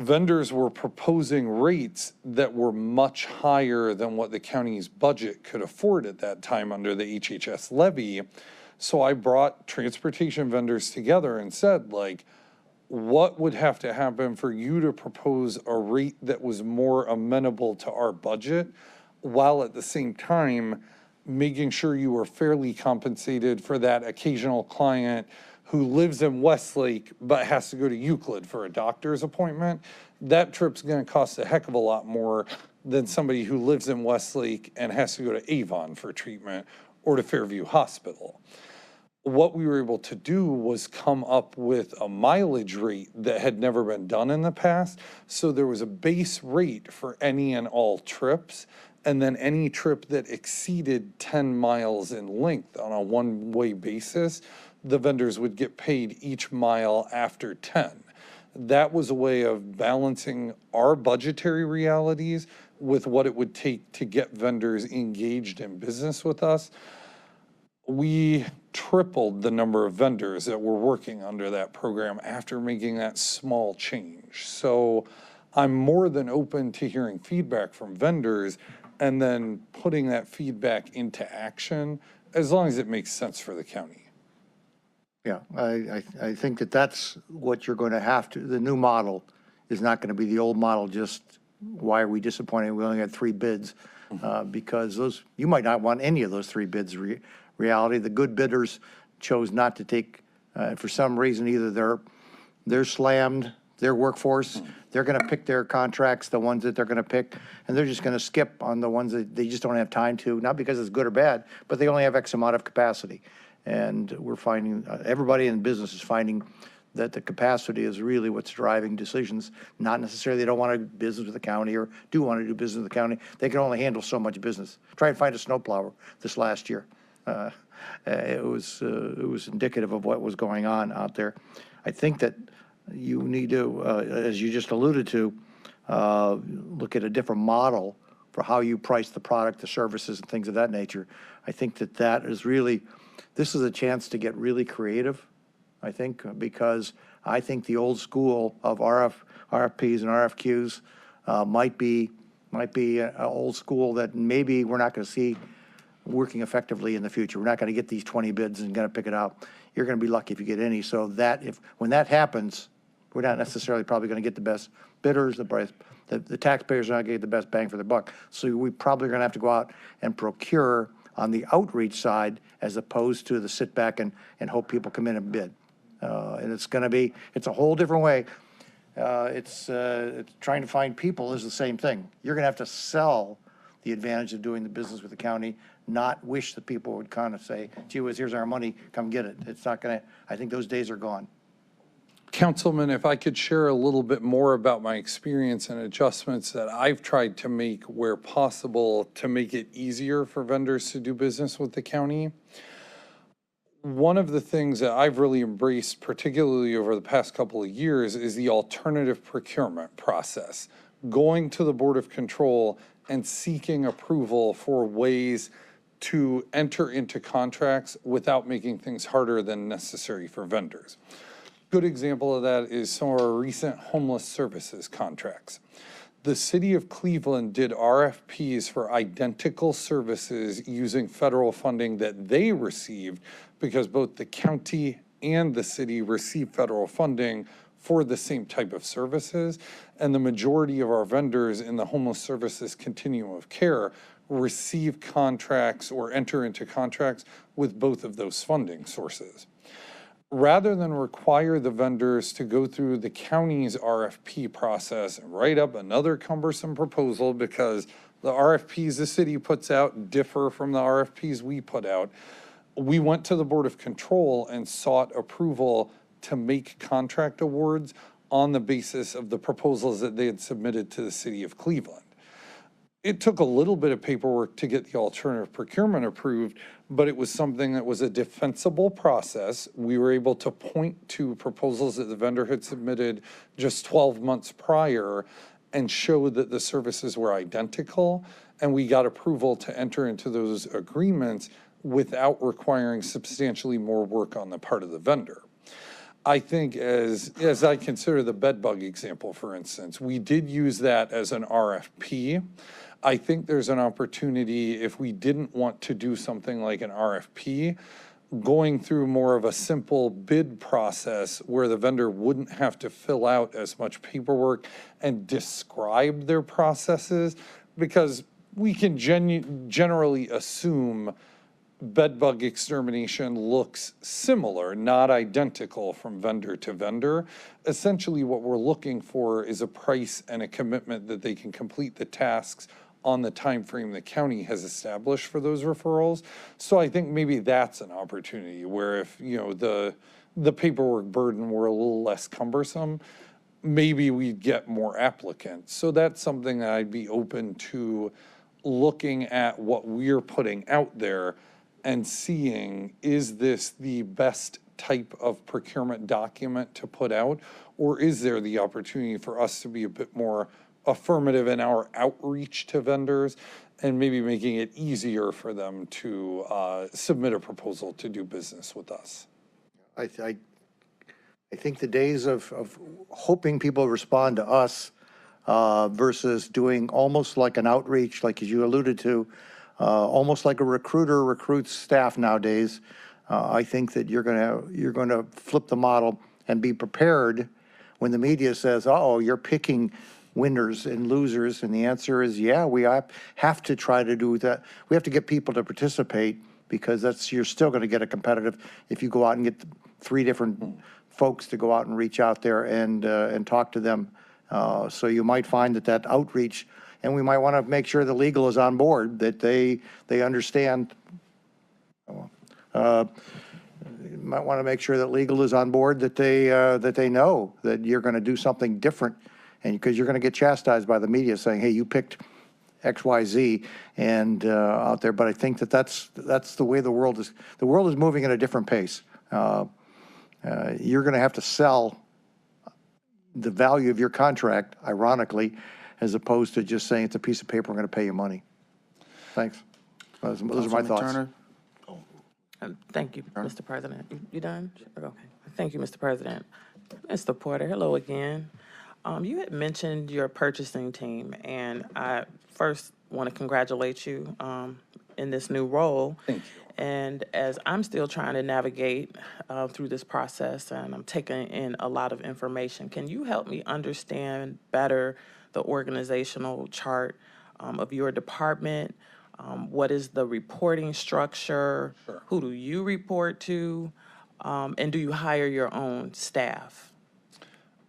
E: Vendors were proposing rates that were much higher than what the county's budget could afford at that time under the HHS levy. So I brought transportation vendors together and said, like, what would have to happen for you to propose a rate that was more amenable to our budget, while at the same time making sure you were fairly compensated for that occasional client who lives in Westlake but has to go to Euclid for a doctor's appointment? That trip's going to cost a heck of a lot more than somebody who lives in Westlake and has to go to Avon for treatment or to Fairview Hospital. What we were able to do was come up with a mileage rate that had never been done in the past. So there was a base rate for any and all trips, and then any trip that exceeded 10 miles in length on a one-way basis, the vendors would get paid each mile after 10. That was a way of balancing our budgetary realities with what it would take to get vendors engaged in business with us. We tripled the number of vendors that were working under that program after making that small change. So I'm more than open to hearing feedback from vendors and then putting that feedback into action, as long as it makes sense for the county.
A: Yeah, I think that that's what you're going to have to, the new model is not going to be the old model, just why are we disappointed we only had 3 bids? Because those, you might not want any of those 3 bids reality. The good bidders chose not to take, for some reason, either they're slammed, their workforce, they're going to pick their contracts, the ones that they're going to pick, and they're just going to skip on the ones that they just don't have time to, not because it's good or bad, but they only have X amount of capacity. And we're finding, everybody in business is finding that the capacity is really what's driving decisions, not necessarily they don't want to do business with the county or do want to do business with the county. They can only handle so much business. Try and find a snowplower this last year. It was indicative of what was going on out there. I think that you need to, as you just alluded to, look at a different model for how you price the product, the services, and things of that nature. I think that is really, this is a chance to get really creative, I think, because I think the old school of RFPs and RFQs might be an old school that maybe we're not going to see working effectively in the future. We're not going to get these 20 bids and going to pick it out. You're going to be lucky if you get any. So that when that happens, we're not necessarily probably going to get the best bidders, the taxpayers are not going to get the best bang for their buck. So we probably are going to have to go out and procure
I: on the outreach side as opposed to the sit back and hope people come in and bid. And it's a whole different way. It's trying to find people is the same thing. You're going to have to sell the advantage of doing the business with the county, not wish that people would kind of say, gee whiz, here's our money, come get it. It's not going to, I think those days are gone.
E: Councilman, if I could share a little bit more about my experience and adjustments that I've tried to make where possible to make it easier for vendors to do business with the county. One of the things that I've really embraced, particularly over the past couple of years, is the alternative procurement process. Going to the Board of Control and seeking approval for ways to enter into contracts without making things harder than necessary for vendors. Good example of that is some of our recent homeless services contracts. The city of Cleveland did RFPs for identical services using federal funding that they received because both the county and the city received federal funding for the same type of services. And the majority of our vendors in the homeless services continuum of care receive contracts or enter into contracts with both of those funding sources. Rather than require the vendors to go through the county's RFP process and write up another cumbersome proposal because the RFPs the city puts out differ from the RFPs we put out, we went to the Board of Control and sought approval to make contract awards on the basis of the proposals that they had submitted to the city of Cleveland. It took a little bit of paperwork to get the alternative procurement approved, but it was something that was a defensible process. We were able to point to proposals that the vendor had submitted just 12 months prior and show that the services were identical, and we got approval to enter into those agreements without requiring substantially more work on the part of the vendor. I think as I consider the bed bug example, for instance, we did use that as an RFP. I think there's an opportunity if we didn't want to do something like an RFP, going through more of a simple bid process where the vendor wouldn't have to fill out as much paperwork and describe their processes, because we can generally assume bed bug extermination looks similar, not identical from vendor to vendor. Essentially what we're looking for is a price and a commitment that they can complete the tasks on the time frame the county has established for those referrals. So I think maybe that's an opportunity where if, you know, the paperwork burden were a little less cumbersome, maybe we'd get more applicants. So that's something that I'd be open to looking at what we're putting out there and seeing, is this the best type of procurement document to put out? Or is there the opportunity for us to be a bit more affirmative in our outreach to vendors and maybe making it easier for them to submit a proposal to do business with us?
I: I think the days of hoping people respond to us versus doing almost like an outreach, like as you alluded to, almost like a recruiter recruits staff nowadays. I think that you're gonna flip the model and be prepared when the media says, "Oh, you're picking winners and losers," and the answer is, yeah, we have to try to do that. We have to get people to participate, because you're still going to get a competitive if you go out and get 3 different folks to go out and reach out there and talk to them. So you might find that outreach. And we might want to make sure the legal is on board, that they understand. You might want to make sure that legal is on board, that they know that you're going to do something different, and because you're going to get chastised by the media saying, "Hey, you picked X, Y, Z," and out there. But I think that's the way the world is. The world is moving at a different pace. You're going to have to sell the value of your contract, ironically, as opposed to just saying it's a piece of paper, we're going to pay you money. Thanks. Those are my
A: Councilman
I: thoughts.
A: Turner?
J: Thank you, Mr. President. You done? Okay. Thank you, Mr. President. Mr. Porter, hello again. You had mentioned your purchasing team, and I first want to congratulate you in this new role.
E: Thank you.
J: And as I'm still trying to navigate through this process, and I'm taking in a lot of information, can you help me understand better the organizational chart of your department? What is the reporting structure? Who do you report to? And do you hire your own staff?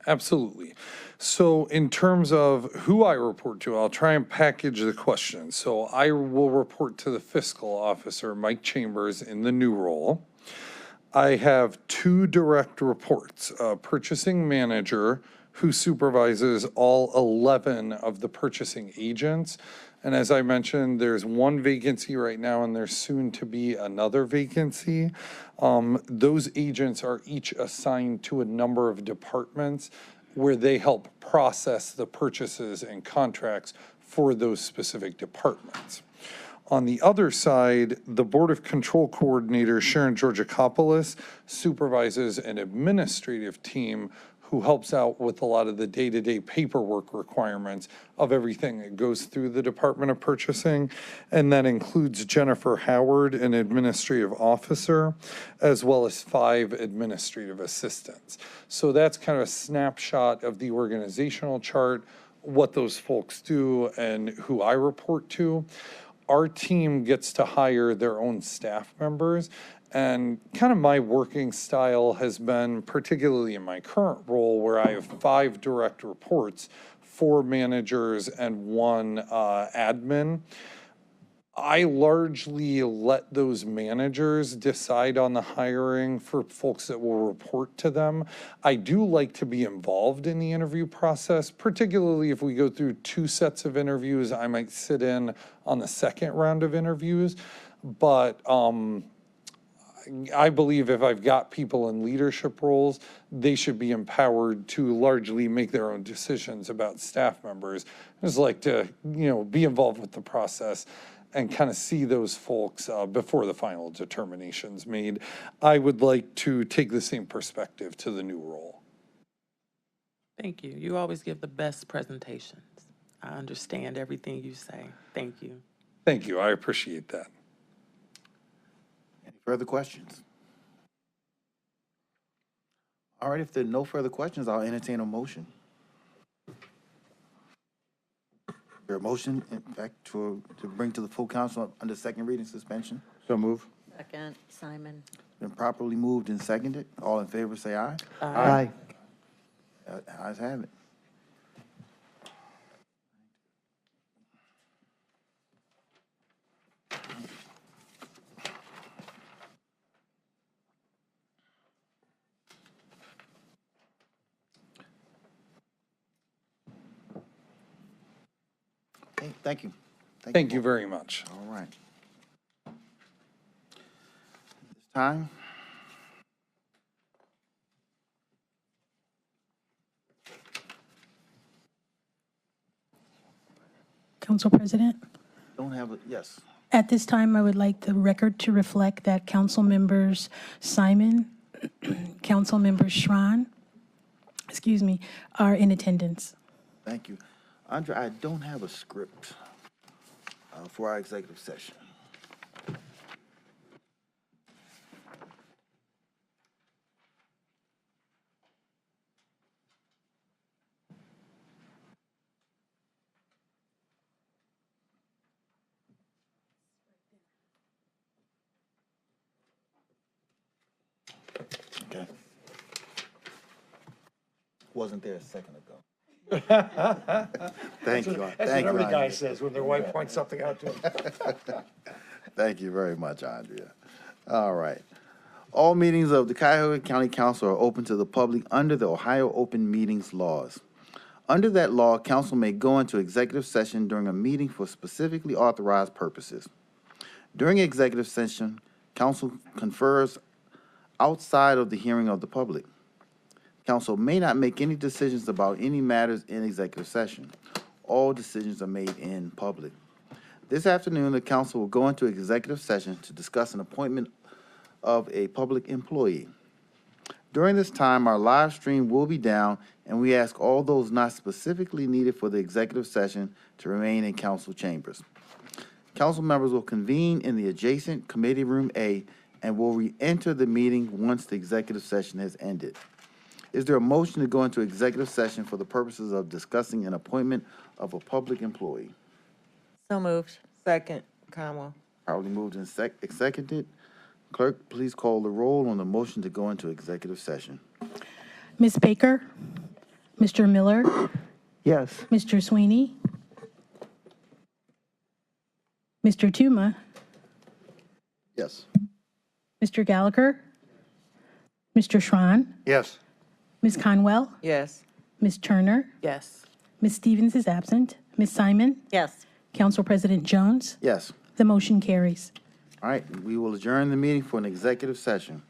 E: Absolutely. So in terms of who I report to, I'll try and package the question. So I will report to the fiscal officer, Mike Chambers, in the new role. I have 2 direct reports, a purchasing manager who supervises all 11 of the purchasing agents. And as I mentioned, there's 1 vacancy right now and there's soon to be another vacancy. Those agents are each assigned to a number of departments where they help process the purchases and contracts for those specific departments. On the other side, the Board of Control Coordinator, Sharon Georgakopoulos, supervises an administrative team who helps out with a lot of the day-to-day paperwork requirements of everything that goes through the Department of Purchasing. And that includes Jennifer Howard, an administrative officer, as well as 5 administrative assistants. So that's kind of a snapshot of the organizational chart, what those folks do, and who I report to. Our team gets to hire their own staff members. And kind of my working style has been, particularly in my current role, where I have 5 direct reports, 4 managers and 1 admin. I largely let those managers decide on the hiring for folks that will report to them. I do like to be involved in the interview process, particularly if we go through 2 sets of interviews. I might sit in on the second round of interviews, but I believe if I've got people in leadership roles, they should be empowered to largely make their own decisions about staff members. I just like to, be involved with the process and kind of see those folks before the final determination's made. I would like to take the same perspective to the new role.
J: Thank you. You always give the best presentations. I understand everything you say. Thank you.
E: Thank you. I appreciate that.
A: Any further questions? All right, if there are no further questions, I'll entertain a motion. Is there a motion, in fact, to bring to the full council under second reading suspension?
I: So move.
H: Second, Simon.
A: Been properly moved and seconded. All in favor, say aye.
D: Aye.
A: Ayes have it. Okay, thank you.
E: Thank you very much.
A: All right. This time,
B: Council President,
A: don't have a, yes.
B: at this time, I would like the record to reflect that council members Simon, council members Schran, are in attendance.
A: Thank you. Andre, I don't have a script for our executive session. Okay. Wasn't there a second ago. Thank you. Thank you, Andrea.
I: says when their wife points something out to them.
A: Thank you very much, Andrea. All right. All meetings of the Cuyahoga County Council are open to the public under the Ohio Open Meetings laws. Under that law, council may go into executive session during a meeting for specifically authorized purposes. During executive session, council confers outside of the hearing of the public. Council may not make any decisions about any matters in executive session. All decisions are made in public. This afternoon, the council will go into executive session to discuss an appointment of a public employee. During this time, our live stream will be down, and we ask all those not specifically needed for the executive session to remain in council chambers. Council members will convene in the adjacent Committee Room A and will re-enter the meeting once the executive session has ended. Is there a motion to go into executive session for the purposes of discussing an appointment of a public employee?
H: So moved.
C: Second. Conwell.
A: Probably moved and seconded. Clerk, please call the roll on the motion to go into executive session.
B: Ms. Baker? Mr. Miller?
D: Yes.
B: Mr. Sweeney? Mr. Tuma?
A: Yes.
B: Mr. Gallagher? Mr. Schron?
I: Yes.
B: Ms. Conwell?
C: Yes.
B: Ms. Turner?
J: Yes.
B: Ms. Stevens is absent. Ms. Simon?
H: Yes.
B: Council President Jones?
A: Yes.
B: The motion carries.
A: All right, we will adjourn the meeting for an executive session.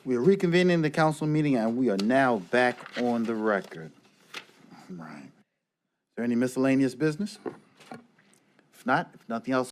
A: We are reconvening the council meeting, and we are now back on the record. Right. Is there any miscellaneous business? If not, if nothing else